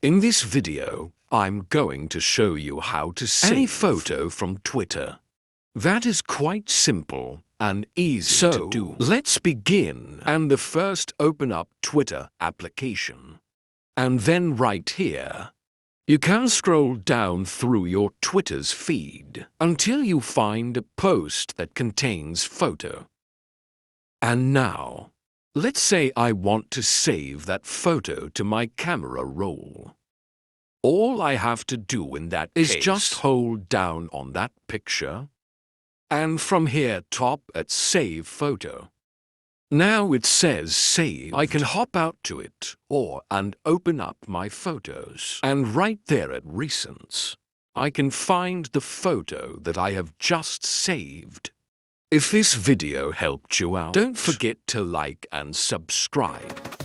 In this video, I'm going to show you how to save any photo from Twitter. That is quite simple and easy to do. Let's begin. And first open up Twitter application. And then right here, you can scroll down through your Twitter's feed until you find a post that contains photo. And now, let's say I want to save that photo to my camera roll. All I have to do in that case is just hold down on that picture, and from here tap at Save Photo. Now it says Save. I can hop out to it and open up my photos. And right there at Recents, I can find the photo that I have just saved. If this video helped you out, don't forget to like and subscribe.